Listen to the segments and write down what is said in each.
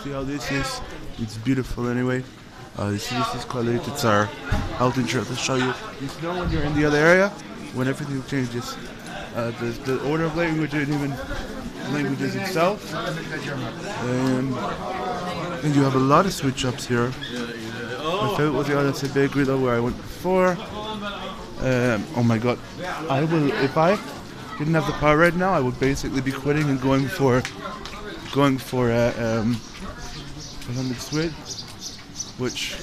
See how this is? It's beautiful anyway. This is called it's our health insurance. I'll show you. You know when you're in the other area, when everything changes. The order of language and even languages itself. And you have a lot of sweet shops here. My favorite was the other bakery though, where I went before. Oh my god. I will, if I didn't have the power right now, I would basically be quitting and going for something sweet, which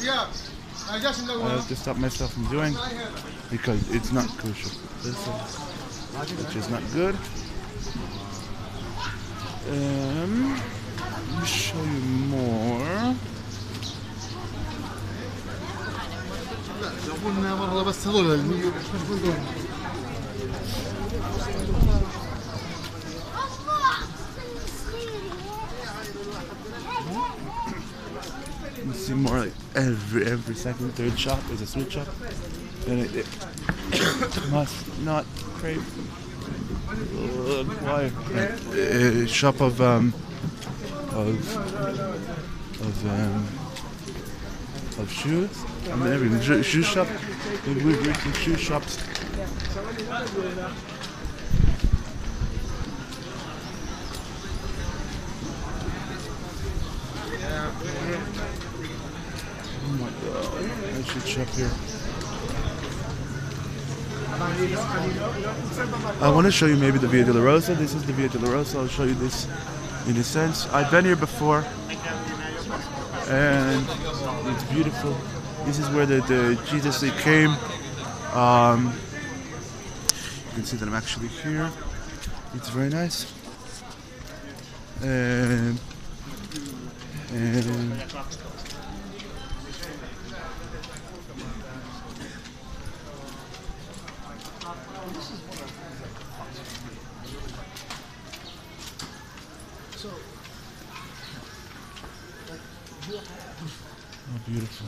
I have to stop myself from doing because it's not kosher. Which is not good. Let me show you more. You see more like every second, third shop is a sweet shop, and it must not crave quiet. A shop of shoes. I mean everything. Shoe shop. We've reached some shoe shops. Oh my god, I should shop here. I want to show you maybe the Via Dolorosa. This is the Via Dolorosa. I'll show you this in a sense. I've been here before and it's beautiful. This is where the Jesus they came. You can see that I'm actually here. It's very nice. And oh, beautiful.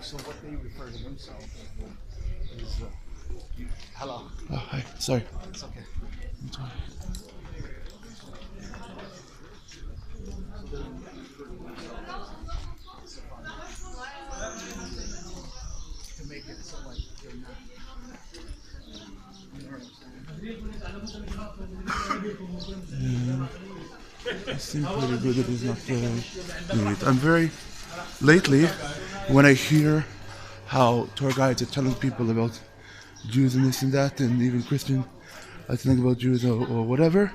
So what they refer to themselves is hello. Oh, hi. Sorry. It's okay. I'm sorry. To make it so like you're not. It seems pretty good that he's not doing it. I'm very lately when I hear how tour guides are telling people about Jews and this and that, and even Christian telling about Jews or whatever,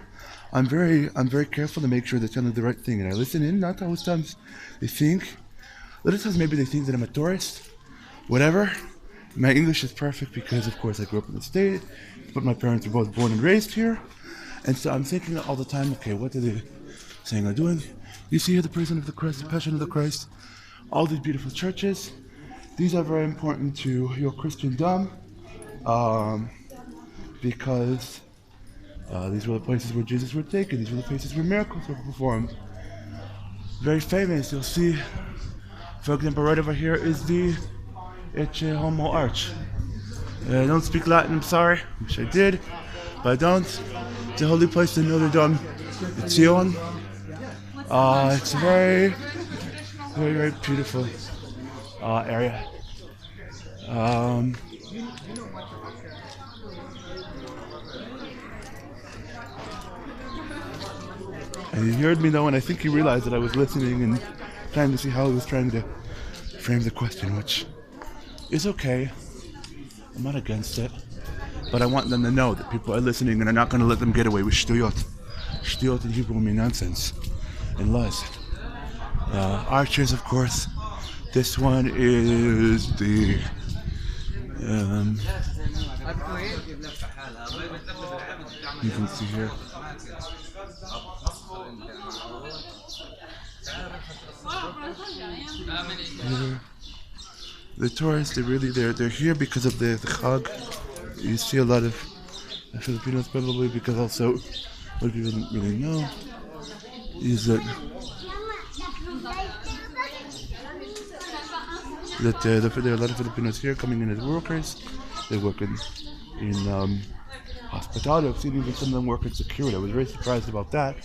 I'm very careful to make sure they're telling the right thing, and I listen in. Not always times they think. Little times maybe they think that I'm a tourist, whatever. My English is perfect because, of course, I grew up in the state, but my parents were both born and raised here, and so I'm thinking all the time, okay, what are they saying or doing? You see here the prison of the Christ, the Passion of the Christ, all these beautiful churches. These are very important to your Christendom because these were the places where Jesus were taken. These were the places where miracles were performed. Very famous. You'll see, for example, right over here is the Ecce Homo Arch. I don't speak Latin, I'm sorry. Wish I did, but I don't. It's a holy place in Notre Dame, Zion. It's a very, very beautiful area. And he heard me though, and I think he realized that I was listening and trying to see how he was trying to frame the question, which is okay. I'm not against it, but I want them to know that people are listening and I'm not going to let them get away with shtuyot. Shtuyot in Hebrew means nonsense and lies. Arches, of course. This one is the you can see here. The tourists, they're here because of the Chag. You see a lot of Filipinos probably because also what people don't really know is that there are a lot of Filipinos here coming in as workers. They work in hospitality. I've seen even some of them work in security. I was very surprised about that.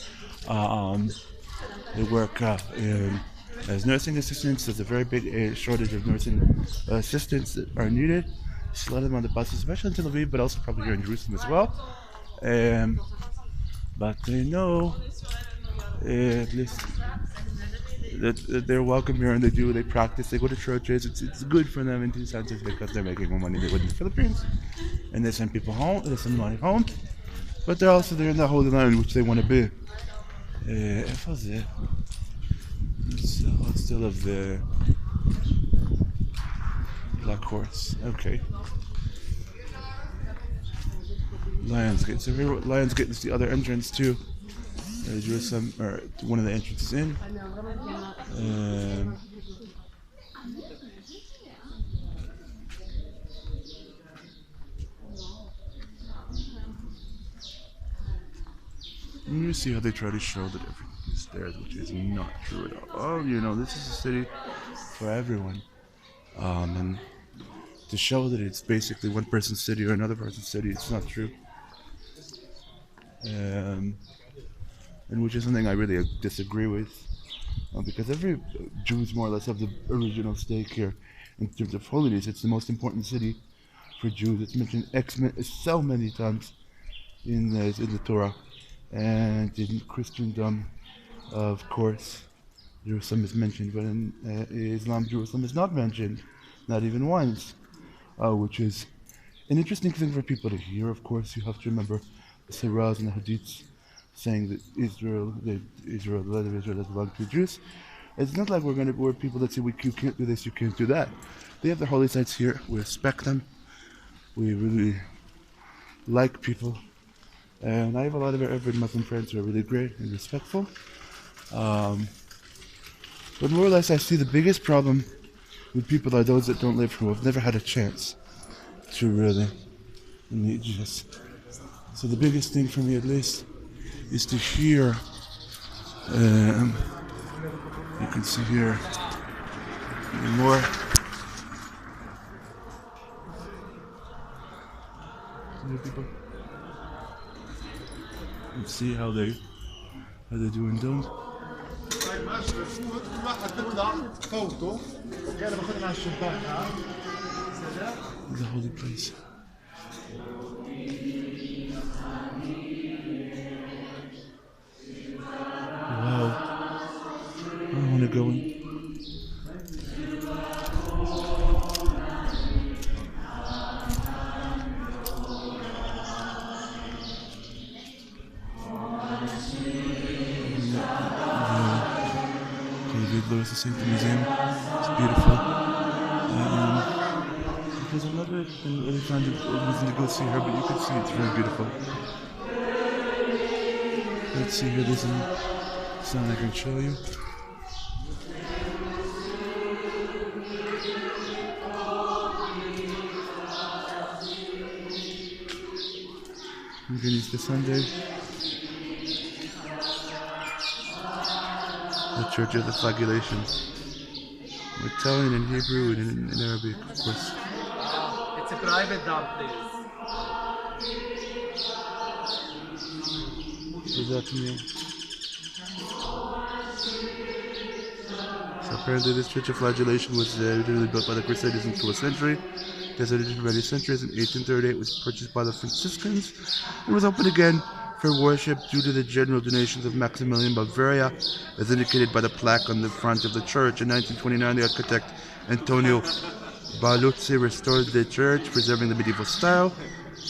They work as nursing assistants. There's a very big shortage of nursing assistants that are needed. See a lot of them on the buses, especially in Tel Aviv, but also probably here in Jerusalem as well. But they know at least that they're welcome here, and they practice, they go to churches. It's good for them in two senses because they're making more money than they would in the Philippines, and they send people home, they send money home, but they're also there in the Holy Land, which they want to be. איפה זה? It's the hostel of the Black Horse. Okay. Lionsgate. So here, Lionsgate is the other entrance to Jerusalem, or one of the entrances in. And you see how they try to show that everything is theirs, which is not true at all. Oh, this is a city for everyone. And to show that it's basically one person's city or another person's city, it's not true. And which is something I really disagree with, because every Jews more or less have the original stake here in terms of holiness. It's the most important city for Jews. It's mentioned so many times in the Torah, and in Christendom, of course, Jerusalem is mentioned, but in Islam, Jerusalem is not mentioned, not even once, which is an interesting thing for people to hear. Of course, you have to remember the Sirahs and the Hadiths saying that the land of Israel does belong to the Jews. It's not like we're people that say you can't do this, you can't do that. They have their holy sites here. We respect them. We really like people, and I have a lot of Arab Muslim friends who are really great and respectful. But more or less, I see the biggest problem with people are those that don't live here, who have never had a chance to really meet Jesus. So the biggest thing for me, at least, is to hear. You can see here more. People. And see how they do and don't. The holy place. Wow. I want to go in. Louis Saint Museum. It's beautiful. Because I've never been really trying to go see her, but you can see it's very beautiful. Let's see here, there's something I can show you. Again, Easter Sunday. The Church of the Flagellation. We're Italian in Hebrew and in Arabic, of course. It's a private dog, please. What does that mean? So apparently this Church of Flagellation was originally built by the Crusaders in the 12th century. It has existed for many centuries. In 1838 it was purchased by the Franciscans and was opened again for worship due to the general donations of Maximilian Bavaria, as indicated by the plaque on the front of the church. In 1929, the architect Antonio Baluzzi restored the church, preserving the medieval style.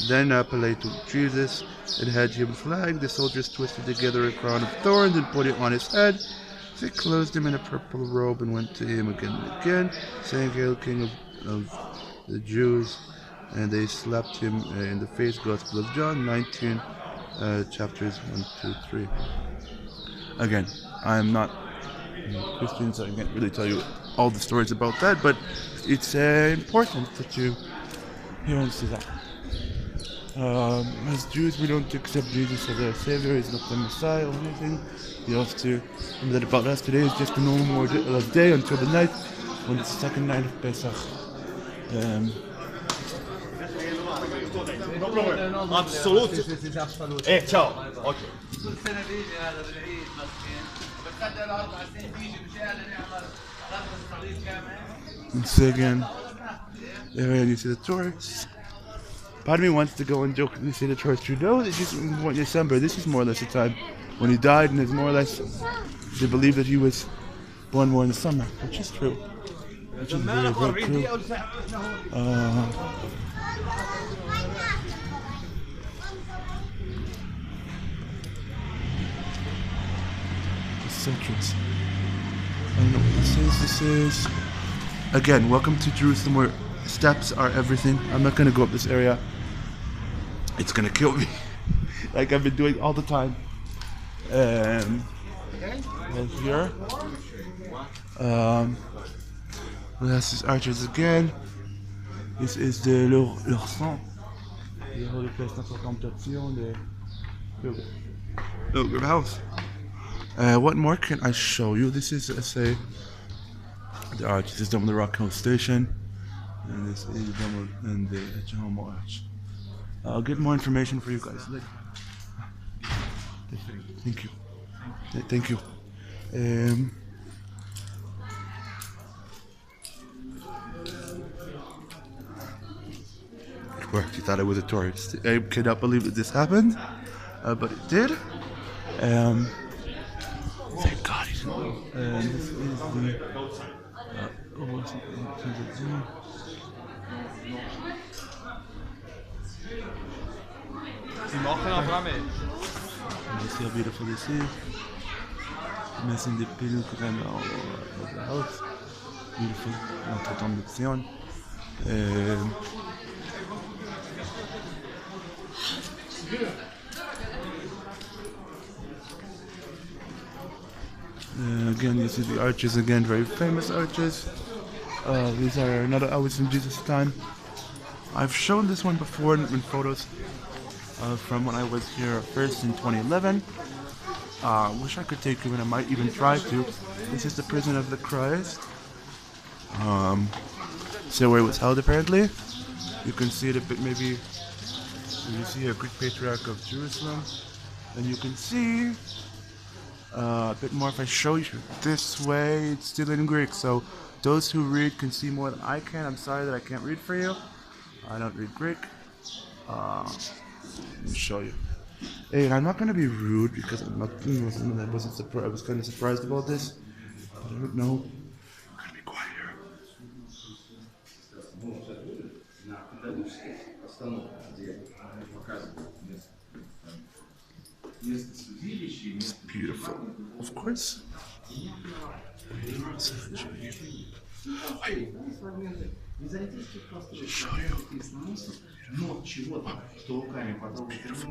Then Palais to Jesus and had him flagged. The soldiers twisted together a crown of thorns and put it on his head. They clothed him in a purple robe and went to him again and again, saying, "Hail, King of the Jews." And they slapped him in the face. Gospel of John 19. Chapters 1, 2, 3. Again, I'm not Christian, so I can't really tell you all the stories about that, but it's important that you hear and see that. As Jews, we don't accept Jesus as our Savior. He's not the Messiah or anything. You have to remember that about us today is just a normal day until the night when it's the second night of Pesach. Absolut. This is absolute. ciao. Okay. كل سنة بيجي هذا بالعيد مسكين بتخلي له 4 سنين بيجي مشان نعمل رقص الصليب كامل. And so again, there you see the tourists. Part of me wants to go and jokingly say the tourists, you know, it's just December. This is more or less the time when he died, and it's more or less they believe that he was born more in the summer, which is true. Which is very, very true. The citrus. I don't know what this is. This is again, welcome to Jerusalem, where steps are everything. I'm not gonna go up this area. It's gonna kill me, like I've been doing all the time. Right here. This is arches again. This is the leur sang. The holy place Notre Contemplation, the pilgrim house. What more can I show you? This is, let's say, the arch. This is Dome of the Rock Hill Station, and this is the Dome and the Jehomo Arch. I'll get more information for you guys later. Thank you. Thank you. It worked. You thought I was a tourist. I cannot believe that this happened, but it did. Thank God he didn't know. And this is you see how beautiful this is. Missing the pilgrim of the house. Beautiful. Notre Contemplation. Again, you see the arches again, very famous arches. These are not always in Jesus' time. I've shown this one before in photos from when I was here first in 2011. Wish I could take you, and I might even try to. This is the prison of the Christ. So where it was held apparently. You can see it a bit, maybe you see a Greek patriarch of Jerusalem, and you can see a bit more if I show you this way. It's still in Greek, so those who read can see more than I can. I'm sorry that I can't read for you. I don't read Greek. Let me show you. Hey, and I'm not gonna be rude because I'm not. I wasn't surprised. I was kind of surprised about this. But I don't know. I'm gonna be quiet here. It's beautiful, of course. Show you. Beautiful, beautiful.